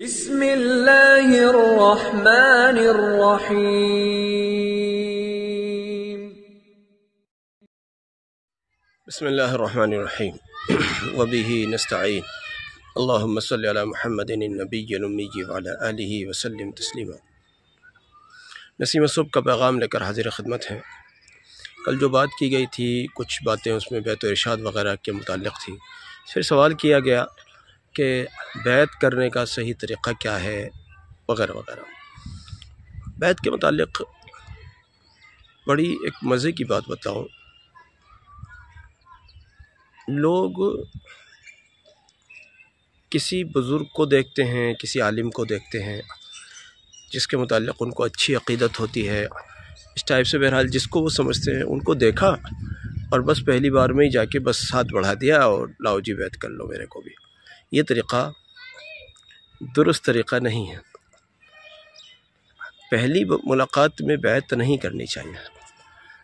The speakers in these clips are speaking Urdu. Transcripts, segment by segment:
بسم اللہ الرحمن الرحیم بسم اللہ الرحمن الرحیم وبہ نستعین اللہم صلی علی محمد النبی الامی وعلی آلہ وسلم تسلیما۔ نسیم صبح کا پیغام لے کر حاضر خدمت ہیں۔ کل جو بات کی گئی تھی کچھ باتیں اس میں بیعت و ارشاد وغیرہ کے متعلق تھی، پھر سوال کیا گیا کہ بیعت کرنے کا صحیح طریقہ کیا ہے وغیرہ وغیرہ۔ بیعت کے متعلق بڑی ایک مزے کی بات بتاؤں، لوگ کسی بزرگ کو دیکھتے ہیں، کسی عالم کو دیکھتے ہیں جس کے متعلق ان کو اچھی عقیدت ہوتی ہے، اس ٹائپ سے بہرحال جس کو وہ سمجھتے ہیں ان کو دیکھا اور بس پہلی بار میں ہی جا کے بس ہاتھ بڑھا دیا اور لاؤ جی بیعت کر لو میرے کو بھی۔ یہ طریقہ درست طریقہ نہیں ہے۔ پہلی ملاقات میں بیعت نہیں کرنی چاہیے،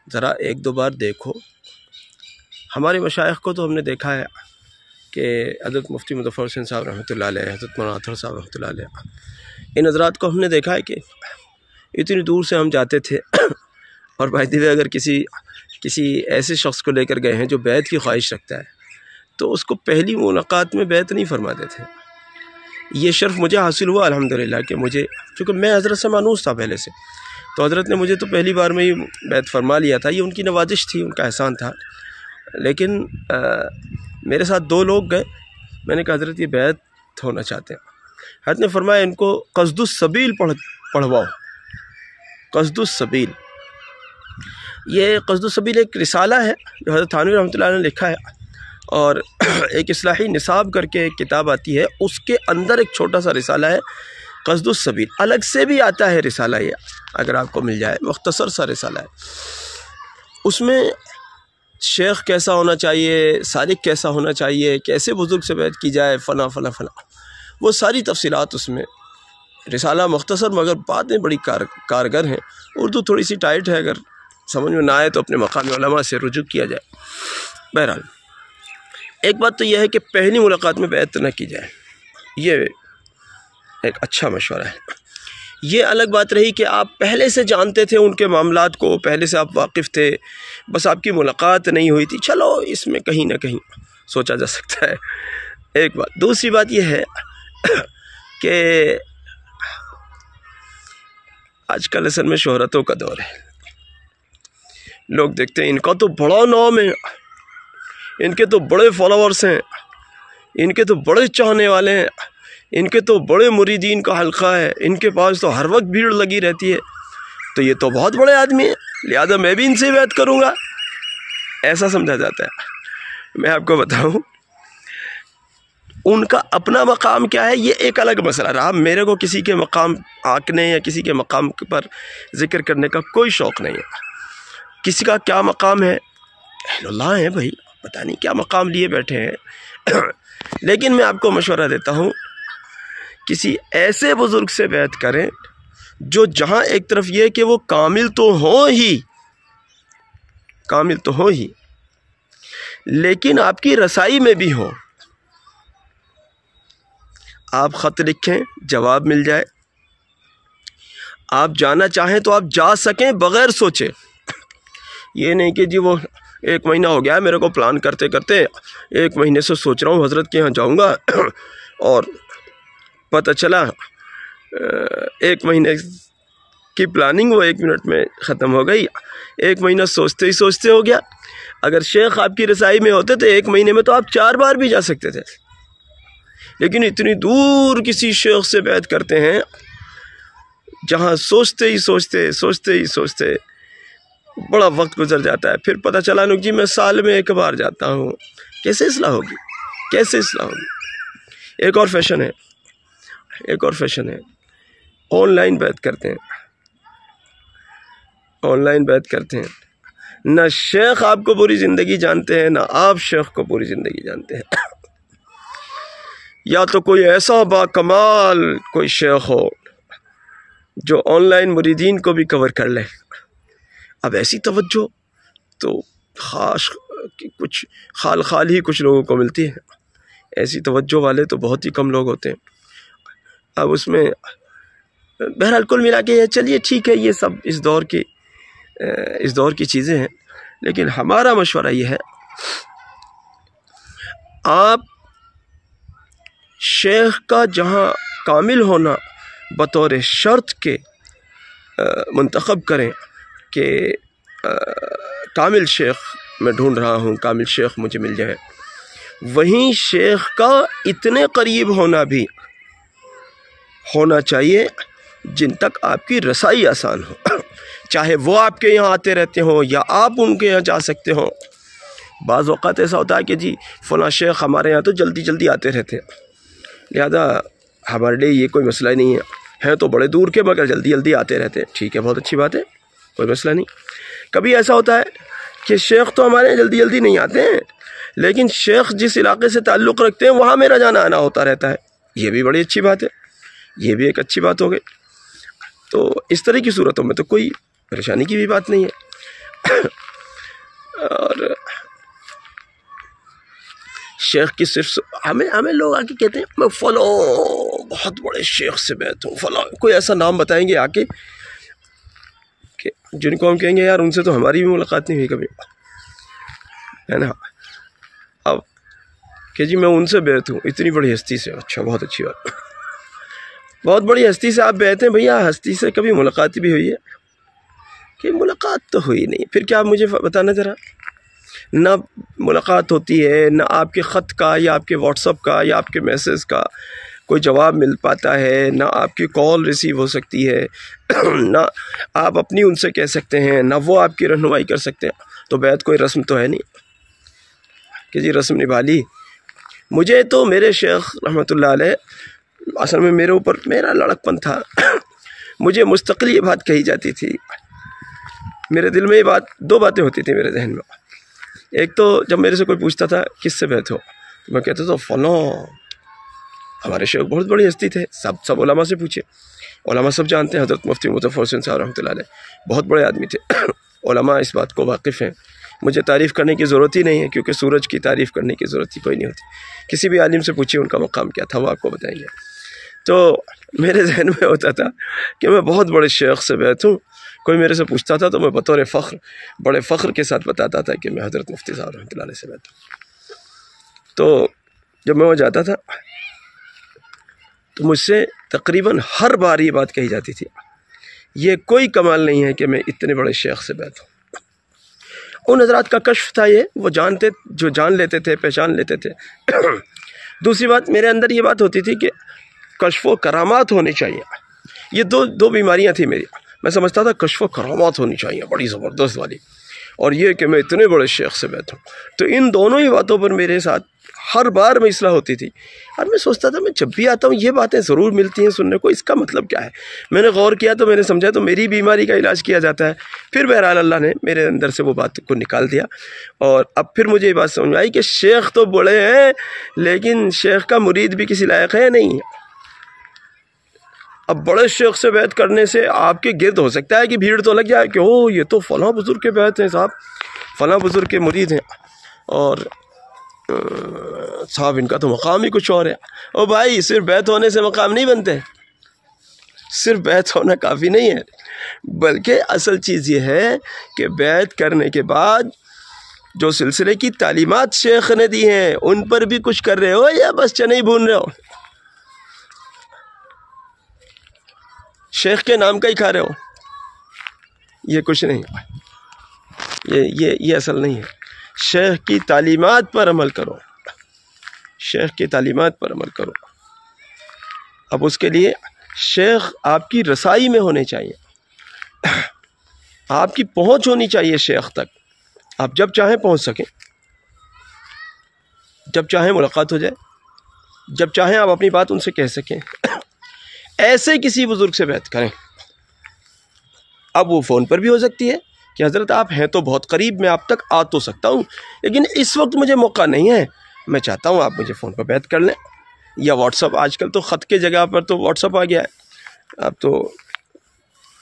ذرا ایک دو بار دیکھو۔ ہمارے مشائخ کو تو ہم نے دیکھا ہے کہ حضرت مفتی مظفر حسین صاحب رحمۃ اللہ علیہ، حضرت مولانا اطہر صاحب رحمۃ اللہ علیہ، ان حضرات کو ہم نے دیکھا ہے کہ اتنی دور سے ہم جاتے تھے اور بائی دی وے اگر کسی ایسے شخص کو لے کر گئے ہیں جو بیعت کی خواہش رکھتا ہے تو اس کو پہلی ملاقات میں بیعت نہیں فرماتے تھے۔ یہ شرف مجھے حاصل ہوا الحمدللہ کہ مجھے، چونکہ میں حضرت سے مانوس تھا پہلے سے، تو حضرت نے مجھے تو پہلی بار میں ہی بیعت فرما لیا تھا۔ یہ ان کی نوازش تھی، ان کا احسان تھا۔ لیکن میرے ساتھ دو لوگ گئے، میں نے کہا حضرت یہ بیعت ہونا چاہتے ہیں۔ حضرت نے فرمایا ان کو قصد السبیل پڑھواؤ۔ قصد السبیل، یہ قصد السبیل ایک رسالہ ہے جو حضرت تھانوی رحمۃ اللہ علیہ نے لکھا ہے، اور ایک اصلاحی نصاب کر کے ایک کتاب آتی ہے، اس کے اندر ایک چھوٹا سا رسالہ ہے قصد السبیل۔ الگ سے بھی آتا ہے رسالہ، یہ اگر آپ کو مل جائے، مختصر سا رسالہ ہے۔ اس میں شیخ کیسا ہونا چاہیے، سالک کیسا ہونا چاہیے، کیسے بزرگ سے بیعت کی جائے، فلاں فلاں فلاں، وہ ساری تفصیلات اس میں۔ رسالہ مختصر مگر باتیں بڑی کارگر ہیں۔ اردو تھوڑی سی ٹائٹ ہے، اگر سمجھ میں نہ آئے تو اپنے مقامی علماء سے رجوع کیا جائے۔ بہرحال ایک بات تو یہ ہے کہ پہلی ملاقات میں بیعت نہ کی جائے، یہ ایک اچھا مشورہ ہے۔ یہ الگ بات رہی کہ آپ پہلے سے جانتے تھے ان کے معاملات کو، پہلے سے آپ واقف تھے، بس آپ کی ملاقات نہیں ہوئی تھی، چلو اس میں کہیں نہ کہیں سوچا جا سکتا ہے، ایک بات۔ دوسری بات یہ ہے کہ آج کل اصل میں شہرتوں کا دور ہے۔ لوگ دیکھتے ہیں ان کا تو بڑا نام ہے، ان کے تو بڑے فالوورز ہیں، ان کے تو بڑے چاہنے والے ہیں، ان کے تو بڑے مریدین کا حلقہ ہے، ان کے پاس تو ہر وقت بھیڑ لگی رہتی ہے، تو یہ تو بہت بڑے آدمی ہیں، لہذا میں بھی ان سے بیعت کروں گا، ایسا سمجھا جاتا ہے۔ میں آپ کو بتاؤں ان کا اپنا مقام کیا ہے، یہ ایک الگ مسئلہ رہا۔ میرے کو کسی کے مقام آنکنے یا کسی کے مقام پر ذکر کرنے کا کوئی شوق نہیں ہے۔ کسی کا کیا مقام ہے، اہل اللہ ہیں بھائی، پتہ نہیں کیا مقام لیے بیٹھے ہیں، لیکن میں آپ کو مشورہ دیتا ہوں کسی ایسے بزرگ سے بیعت کریں جو جہاں ایک طرف یہ کہ وہ کامل تو ہوں ہی لیکن آپ کی رسائی میں بھی ہوں۔ آپ خط لکھیں، جواب مل جائے، آپ جانا چاہیں تو آپ جا سکیں بغیر سوچے۔ یہ نہیں کہ جی وہ ایک مہینہ ہو گیا ہے میرے کو پلان کرتے کرتے، ایک مہینے سے سوچ رہا ہوں حضرت کے یہاں جاؤں گا، اور پتہ چلا ایک مہینے کی پلاننگ وہ 1 منٹ میں ختم ہو گئی، 1 مہینہ سوچتے ہی سوچتے ہو گیا۔ اگر شیخ آپ کی رسائی میں ہوتے تو 1 مہینے میں تو آپ 4 بار بھی جا سکتے تھے، لیکن اتنی دور کسی شیخ سے بیعت کرتے ہیں جہاں سوچتے ہی سوچتے بڑا وقت گزر جاتا ہے، پھر پتہ چلا جی میں سال میں 1 بار جاتا ہوں، کیسے اصلاح ہوگی؟ ایک اور فیشن ہے، آن لائن بیعت کرتے ہیں۔ نہ شیخ آپ کو پوری زندگی جانتے ہیں، نہ آپ شیخ کو پوری زندگی جانتے ہیں۔ یا تو کوئی ایسا با کمال کوئی شیخ ہو جو آن لائن مریدین کو بھی کور کر لے۔ اب ایسی توجہ تو کچھ خال ہی کچھ لوگوں کو ملتی ہے، ایسی توجہ والے تو بہت ہی کم لوگ ہوتے ہیں۔ اب اس میں بہرحال کل ملا کے چلیے ٹھیک ہے، یہ سب اس دور کی چیزیں ہیں، لیکن ہمارا مشورہ یہ ہے آپ شیخ کا جہاں کامل ہونا بطور شرط کے منتخب کریں کہ کامل شیخ میں ڈھونڈ رہا ہوں، کامل شیخ مجھے مل جائے، وہیں شیخ کا اتنے قریب ہونا بھی ہونا چاہیے جن تک آپ کی رسائی آسان ہو، چاہے وہ آپ کے یہاں آتے رہتے ہوں یا آپ ان کے یہاں جا سکتے ہوں۔ بعض اوقات ایسا ہوتا ہے کہ جی فلاں شیخ ہمارے یہاں تو جلدی جلدی آتے رہتے ہیں، لہذا ہمارے لیے یہ کوئی مسئلہ نہیں ہے تو بڑے دور کے مگر جلدی جلدی آتے رہتے ہیں، ٹھیک ہے، بہت اچھی بات ہے، کوئی مسئلہ نہیں۔ کبھی ایسا ہوتا ہے کہ شیخ تو ہمارے یہاں جلدی جلدی نہیں آتے ہیں، لیکن شیخ جس علاقے سے تعلق رکھتے ہیں وہاں میرا جانا آنا ہوتا رہتا ہے، یہ بھی بڑی اچھی بات ہے، یہ بھی ایک اچھی بات ہو گئی۔ تو اس طرح کی صورتوں میں تو کوئی پریشانی کی بھی بات نہیں ہے۔ اور شیخ کی صرف ہمیں لوگ آ کے کہتے ہیں میں فلاں بہت بڑے شیخ سے بیعت ہوں، فلاں کوئی ایسا نام بتائیں گے آ کے کہ جن کو ہم کہیں گے یار ان سے تو ہماری بھی ملاقات نہیں ہوئی کبھی، ہے نا، اب کہ جی میں ان سے بیعت ہوں اتنی بڑی ہستی سے، اچھا بہت اچھی بات، بہت بڑی ہستی سے آپ بیعت ہیں، بھیا ہستی سے کبھی ملاقات بھی ہوئی ہے کہ ملاقات تو ہوئی نہیں، پھر کیا آپ مجھے بتانا ذرا، نہ ملاقات ہوتی ہے، نہ آپ کے خط کا یا آپ کے واٹس اپ کا یا آپ کے میسیج کا کوئی جواب مل پاتا ہے، نہ آپ کی کال ریسیو ہو سکتی ہے، نہ آپ اپنی ان سے کہہ سکتے ہیں، نہ وہ آپ کی رہنمائی کر سکتے ہیں، تو بیعت کوئی رسم تو ہے نہیں کہ جی رسم نبھا لی۔ مجھے تو میرے شیخ رحمۃ اللہ علیہ اصل میں میرے اوپر میرا لڑک پن تھا، مجھے مستقل یہ بات کہی جاتی تھی، میرے دل میں یہ بات، دو باتیں ہوتی تھیں میرے ذہن میں، ایک تو جب میرے سے کوئی پوچھتا تھا کس سے بیعت ہو تو میں کہتا تھا فلاں، ہمارے شیخ بہت بڑی ہستی تھے، سب علماء سے پوچھے، علماء سب جانتے ہیں، حضرت مفتی مظفر حسین صاحب رحمۃ اللہ علیہ بہت بڑے آدمی تھے، علماء اس بات کو واقف ہیں، مجھے تعریف کرنے کی ضرورت ہی نہیں ہے کیونکہ سورج کی تعریف کرنے کی ضرورت ہی کوئی نہیں ہوتی، کسی بھی عالم سے پوچھیے ان کا مقام کیا تھا وہ آپ کو بتائیں گے۔ تو میرے ذہن میں ہوتا تھا کہ میں بہت بڑے شیخ سے بیعت ہوں، کوئی میرے سے پوچھتا تھا تو میں بطور فخر بڑے فخر کے ساتھ بتاتا تھا کہ میں حضرت مفتی صاحب رحمۃ اللہ علیہ سے بیعت ہوں۔ تو جب میں وہ جاتا تھا تو مجھ سے تقریباً ہر بار یہ بات کہی جاتی تھی یہ کوئی کمال نہیں ہے کہ میں اتنے بڑے شیخ سے بیعت ہوں۔ ان حضرات کا کشف تھا یہ، وہ جانتے، جو جان لیتے تھے، پہچان لیتے تھے۔ دوسری بات میرے اندر یہ بات ہوتی تھی کہ کشف و کرامات ہونی چاہیے، یہ دو بیماریاں تھیں میری، میں سمجھتا تھا کشف و کرامات ہونی چاہیے بڑی زبردست والی، اور یہ کہ میں اتنے بڑے شیخ سے بیعت ہوں، تو ان دونوں ہی باتوں پر میرے ساتھ ہر بار میں اصلاح ہوتی تھی، اور میں سوچتا تھا میں جب بھی آتا ہوں یہ باتیں ضرور ملتی ہیں سننے کو، اس کا مطلب کیا ہے؟ میں نے غور کیا تو میں نے سمجھا تو میری بیماری کا علاج کیا جاتا ہے۔ پھر بہرحال اللہ نے میرے اندر سے وہ بات کو نکال دیا، اور اب پھر مجھے یہ بات سمجھ آئی کہ شیخ تو بڑے ہیں لیکن شیخ کا مرید بھی کسی لائق ہے نہیں۔ اب بڑے شیخ سے بیعت کرنے سے آپ کے گرد ہو سکتا ہے کہ بھیڑ تو لگ جائے کہ او یہ تو فلاں بزرگ کے بیعت ہیں صاحب، فلاں بزرگ کے مرید ہیں، اور صاحب ان کا تو مقام ہی کچھ اور ہے۔ او بھائی صرف بیعت ہونے سے مقام نہیں بنتے، صرف بیعت ہونا کافی نہیں ہے، بلکہ اصل چیز یہ ہے کہ بیعت کرنے کے بعد جو سلسلے کی تعلیمات شیخ نے دی ہیں ان پر بھی کچھ کر رہے ہو یا بس چنے ہی بھون رہے ہو، شیخ کے نام کا ہی کھا رہے ہو، یہ کچھ نہیں، یہ اصل نہیں ہے۔ شیخ کی تعلیمات پر عمل کرو، شیخ کی تعلیمات پر عمل کرو۔ اب اس کے لیے شیخ آپ کی رسائی میں ہونے چاہیے، آپ کی پہنچ ہونی چاہیے شیخ تک، آپ جب چاہیں پہنچ سکیں، جب چاہیں ملاقات ہو جائے، جب چاہیں آپ اپنی بات ان سے کہہ سکیں۔ ایسے کسی بزرگ سے بیعت کریں، اب وہ فون پر بھی ہو سکتی ہے کہ حضرت آپ ہیں تو بہت قریب، میں آپ تک آ تو سکتا ہوں لیکن اس وقت مجھے موقع نہیں ہے، میں چاہتا ہوں آپ مجھے فون پر بیعت کر لیں، یا واٹس اپ، آج کل تو خط کے جگہ پر تو واٹس اپ آ گیا ہے، اب تو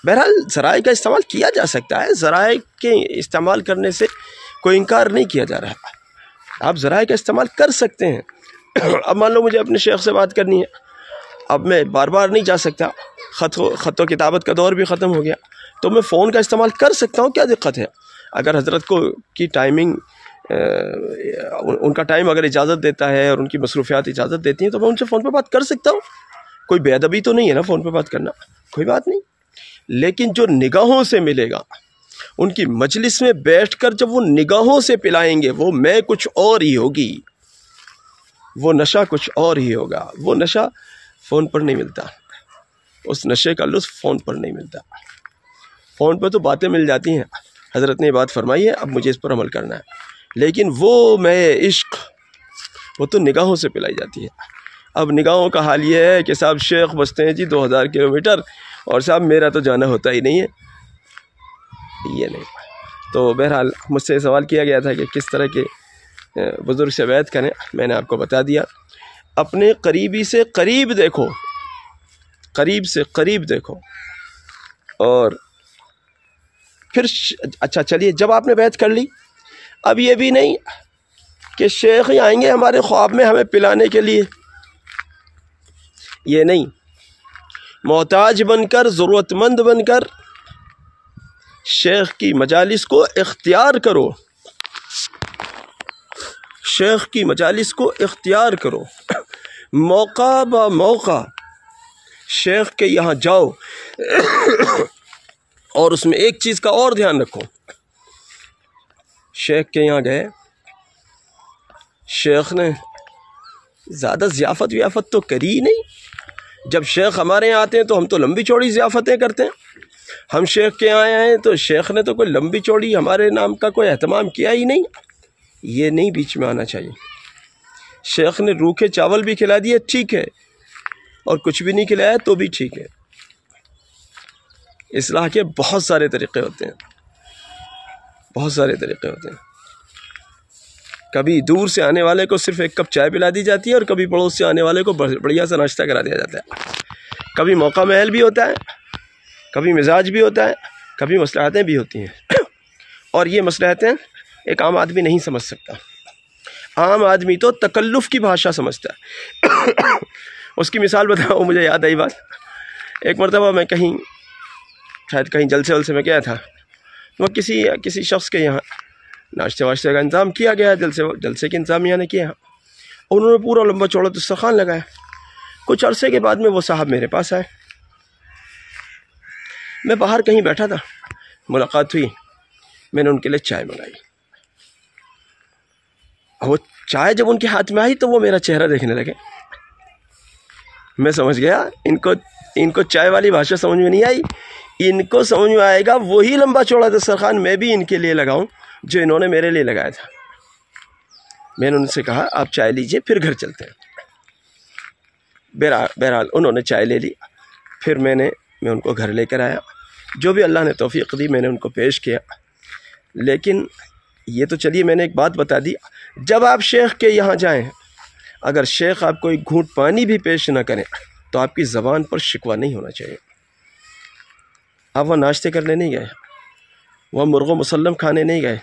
بہرحال ذرائع کا استعمال کیا جا سکتا ہے، ذرائع کے استعمال کرنے سے کوئی انکار نہیں کیا جا رہا، آپ ذرائع کا استعمال کر سکتے ہیں۔ اب مان لو مجھے اپنے شیخ سے بات کرنی ہے، اب میں بار بار نہیں جا سکتا، خط و کتابت کا دور بھی ختم ہو گیا، تو میں فون کا استعمال کر سکتا ہوں، کیا دقت ہے؟ اگر حضرت کو کی ٹائمنگ ان کا ٹائم اگر اجازت دیتا ہے اور ان کی مصروفیات اجازت دیتی ہیں تو میں ان سے فون پہ بات کر سکتا ہوں، کوئی بے ادبی تو نہیں ہے نا فون پہ بات کرنا، کوئی بات نہیں۔ لیکن جو نگاہوں سے ملے گا، ان کی مجلس میں بیٹھ کر جب وہ نگاہوں سے پلائیں گے، وہ میں کچھ اور ہی ہوگی، وہ نشہ کچھ اور ہی ہوگا، وہ نشہ فون پر نہیں ملتا، اس نشے کا لطف فون پر نہیں ملتا۔ فون پہ تو باتیں مل جاتی ہیں، حضرت نے یہ بات فرمائی ہے، اب مجھے اس پر عمل کرنا ہے، لیکن وہ میں عشق وہ تو نگاہوں سے پلائی جاتی ہے۔ اب نگاہوں کا حال یہ ہے کہ صاحب شیخ بستے ہیں جی 2000 کلومیٹر، اور صاحب میرا تو جانا ہوتا ہی نہیں ہے، یہ نہیں۔ تو بہرحال مجھ سے سوال کیا گیا تھا کہ کس طرح کے بزرگ سے بیعت کریں، میں نے آپ کو بتا دیا۔ اپنے قریبی سے قریب دیکھو، قریب سے قریب دیکھو، اور پھر اچھا چلیے جب آپ نے بیعت کر لی، اب یہ بھی نہیں کہ شیخ ہی آئیں گے ہمارے خواب میں ہمیں پلانے کے لیے، یہ نہیں، محتاج بن کر، ضرورت مند بن کر شیخ کی مجالس کو اختیار کرو، شیخ کی مجالس کو اختیار کرو، موقع با موقع شیخ کے یہاں جاؤ، اور اس میں ایک چیز کا اور دھیان رکھو، شیخ کے یہاں گئے، شیخ نے زیادہ ضیافت ویافت تو کری نہیں، جب شیخ ہمارے یہاں آتے ہیں تو ہم تو لمبی چوڑی ضیافتیں کرتے ہیں، ہم شیخ کے یہاں آئے ہیں تو شیخ نے تو کوئی لمبی چوڑی ہمارے نام کا کوئی اہتمام کیا ہی نہیں، یہ نہیں بیچ میں آنا چاہیے۔ شیخ نے روکھے چاول بھی کھلا دیے ٹھیک ہے، اور کچھ بھی نہیں کھلایا تو بھی ٹھیک ہے۔ اصلاح کے بہت سارے طریقے ہوتے ہیں، بہت سارے طریقے ہوتے ہیں۔ کبھی دور سے آنے والے کو صرف ایک کپ چائے پلا دی جاتی ہے، اور کبھی پڑوس سے آنے والے کو بڑھیا سا ناشتہ کرا دیا جاتا ہے۔ کبھی موقع محل بھی ہوتا ہے، کبھی مزاج بھی ہوتا ہے، کبھی مصلحتیں بھی ہوتی ہیں، اور یہ مصلحتیں ایک عام آدمی نہیں سمجھ سکتا۔ عام آدمی تو تکلف کی بھاشا سمجھتا ہے۔ اس کی مثال بتاؤ، مجھے یاد آئی بات، ایک مرتبہ میں شاید کہیں جلسے ولسے میں گیا تھا، وہ کسی شخص کے یہاں ناشتے واشتے کا انتظام کیا گیا، جلسے کے انتظامیہ نے کیا، اور انہوں نے پورا لمبا چوڑا دسترخوان لگایا۔ کچھ عرصے کے بعد میں وہ صاحب میرے پاس آئے، میں باہر کہیں بیٹھا تھا، ملاقات ہوئی، میں نے ان کے لیے چائے منگائی، وہ چائے جب ان کے ہاتھ میں آئی تو وہ میرا چہرہ دیکھنے لگے، میں سمجھ گیا ان کو چائے والی بھاشا سمجھ میں نہیں آئی، ان کو سمجھ میں آئے گا وہی لمبا چوڑا دسترخوان میں بھی ان کے لیے لگاؤں جو انہوں نے میرے لیے لگایا تھا۔ میں نے ان سے کہا آپ چائے لیجئے پھر گھر چلتے ہیں۔ بہرحال انہوں نے چائے لے لی، پھر میں ان کو گھر لے کر آیا، جو بھی اللہ نے توفیق دی میں نے ان کو پیش کیا۔ لیکن یہ تو چلیے میں نے ایک بات بتا دی، جب آپ شیخ کے یہاں جائیں، اگر شیخ آپ کو ایک گھونٹ پانی بھی پیش نہ کریں تو آپ کی زبان پر شکوہ نہیں ہونا چاہیے۔ آپ وہاں ناشتے کرنے نہیں گئے، وہاں مرغ و مسلم کھانے نہیں گئے،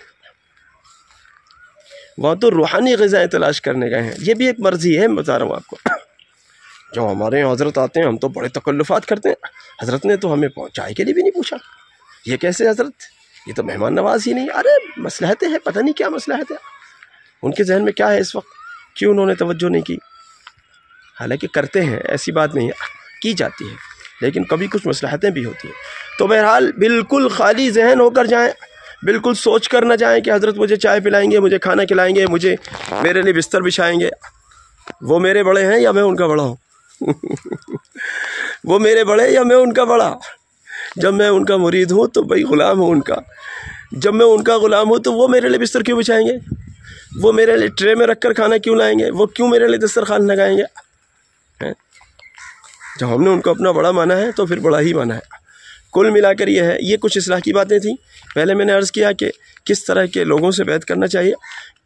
وہاں تو روحانی غذائیں تلاش کرنے گئے ہیں۔ یہ بھی ایک مرضی ہے، بتا رہا ہوں آپ کو۔ جو ہمارے یہاں حضرت آتے ہیں ہم تو بڑے تکلفات کرتے ہیں، حضرت نے تو ہمیں چائے کے لیے بھی نہیں پوچھا، یہ کیسے حضرت، یہ تو مہمان نواز ہی نہیں۔ ارے مصلحتیں ہیں، پتہ نہیں کیا مصلحت ہے ان کے ذہن میں، کیا ہے اس وقت، کیوں انہوں نے توجہ نہیں کی۔ حالانکہ کرتے ہیں، ایسی بات نہیں ہے، کی جاتی ہے، لیکن کبھی کچھ مصلحتیں بھی ہوتی ہیں۔ تو بہرحال بالکل خالی ذہن ہو کر جائیں، بالکل سوچ کر نہ جائیں کہ حضرت مجھے چائے پلائیں گے، مجھے کھانا کھلائیں گے، میرے لیے بستر بچھائیں گے۔ وہ میرے بڑے ہیں یا میں ان کا بڑا ہوں؟ وہ میرے بڑے یا میں ان کا بڑا؟ جب میں ان کا مرید ہوں تو بھائی غلام ہوں ان کا، جب میں ان کا غلام ہوں تو وہ میرے لیے بستر کیوں بچھائیں گے؟ وہ میرے لیے ٹرے میں رکھ کر کھانا کیوں لائیں گے؟ وہ کیوں میرے لیے دسترخوان لگائیں گے؟ جب ہم نے ان کو اپنا بڑا مانا ہے تو پھر بڑا ہی مانا ہے۔ کل ملا کر یہ ہے، یہ کچھ اصلاح کی باتیں تھیں۔ پہلے میں نے عرض کیا کہ کس طرح کے لوگوں سے بیعت کرنا چاہیے،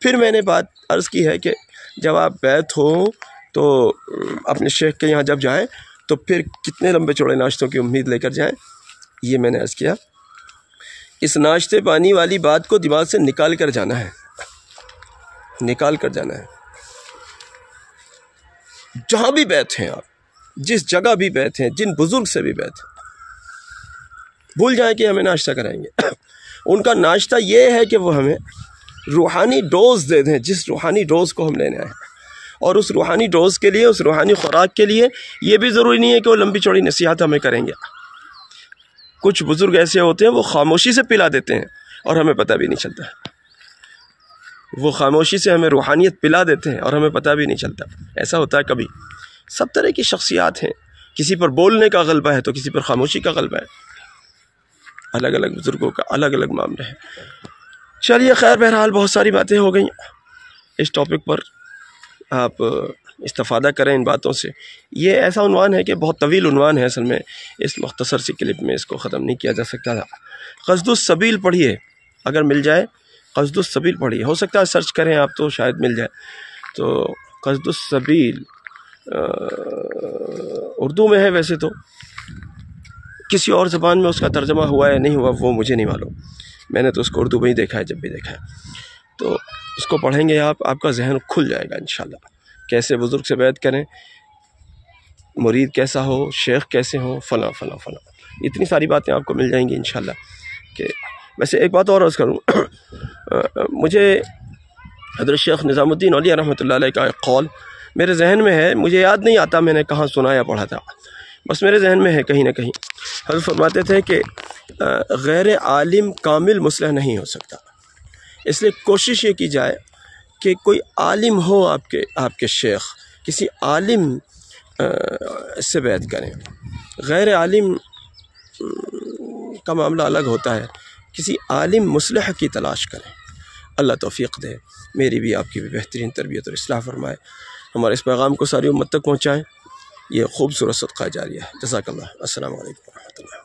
پھر میں نے بات عرض کی ہے کہ جب آپ بیعت ہو تو اپنے شیخ کے یہاں جب جائیں تو پھر کتنے لمبے چوڑے ناشتوں کی امید لے کر جائیں، یہ میں نے عرض کیا۔ اس ناشتے پانی والی بات کو دماغ سے نکال کر جانا ہے، نکال کر جانا ہے۔ جہاں بھی بیعت ہیں آپ، جس جگہ بھی بیٹھیں، جن بزرگ سے بھی بیٹھیں، بھول جائیں کہ ہمیں ناشتہ کرائیں گے۔ ان کا ناشتہ یہ ہے کہ وہ ہمیں روحانی ڈوز دے دیں، جس روحانی ڈوز کو ہم لینے آئے ہیں، اور اس روحانی ڈوز کے لیے، اس روحانی خوراک کے لیے یہ بھی ضروری نہیں ہے کہ وہ لمبی چوڑی نصیحت ہمیں کریں گے۔ کچھ بزرگ ایسے ہوتے ہیں وہ خاموشی سے پلا دیتے ہیں اور ہمیں پتہ بھی نہیں چلتا، وہ خاموشی سے ہمیں روحانیت پلا دیتے ہیں اور ہمیں پتہ بھی نہیں چلتا۔ ایسا ہوتا ہے کبھی۔ سب طرح کی شخصیات ہیں، کسی پر بولنے کا غلبہ ہے تو کسی پر خاموشی کا غلبہ ہے، الگ الگ بزرگوں کا الگ الگ معاملہ ہے۔ چلیے خیر، بہرحال بہت ساری باتیں ہو گئیں اس ٹاپک پر، آپ استفادہ کریں ان باتوں سے۔ یہ ایسا عنوان ہے کہ بہت طویل عنوان ہے، اصل میں اس مختصر سی کلپ میں اس کو ختم نہیں کیا جا سکتا تھا۔ قصد السبیل پڑھیے، اگر مل جائے قصد السبیل پڑھیے، ہو سکتا ہے سرچ کریں آپ تو شاید مل جائے۔ تو قصد السبیل اردو میں ہے، ویسے تو کسی اور زبان میں اس کا ترجمہ ہوا ہے نہیں ہوا وہ مجھے نہیں معلوم، میں نے تو اس کو اردو میں ہی دیکھا ہے جب بھی دیکھا ہے۔ تو اس کو پڑھیں گے آپ کا ذہن کھل جائے گا انشاءاللہ، کیسے بزرگ سے بیعت کریں، مرید کیسا ہو، شیخ کیسے ہوں، فلاں فلاں فلاں، اتنی ساری باتیں آپ کو مل جائیں گی انشاءاللہ۔ کہ ویسے ایک بات اور عرض کروں، مجھے حضرت شیخ نظام الدین اولیاء رحمۃ اللہ علیہ کا ایک قول میرے ذہن میں ہے، مجھے یاد نہیں آتا میں نے کہاں سنا یا پڑھا تھا، بس میرے ذہن میں ہے کہیں نہ کہیں۔ حضرت فرماتے تھے کہ غیر عالم کامل مصلح نہیں ہو سکتا، اس لیے کوشش یہ کی جائے کہ کوئی عالم ہو، آپ کے شیخ، کسی عالم سے بیعت کریں۔ غیر عالم کا معاملہ الگ ہوتا ہے، کسی عالم مصلح کی تلاش کریں۔ اللہ توفیق دے، میری بھی آپ کی بھی بہترین تربیت اور اصلاح فرمائے، ہمارے اس پیغام کو ساری امت تک پہنچائیں۔ یہ خوبصورت صدقہ جاریہ ہے۔ جزاک اللہ۔ السلام علیکم ورحمۃ اللہ۔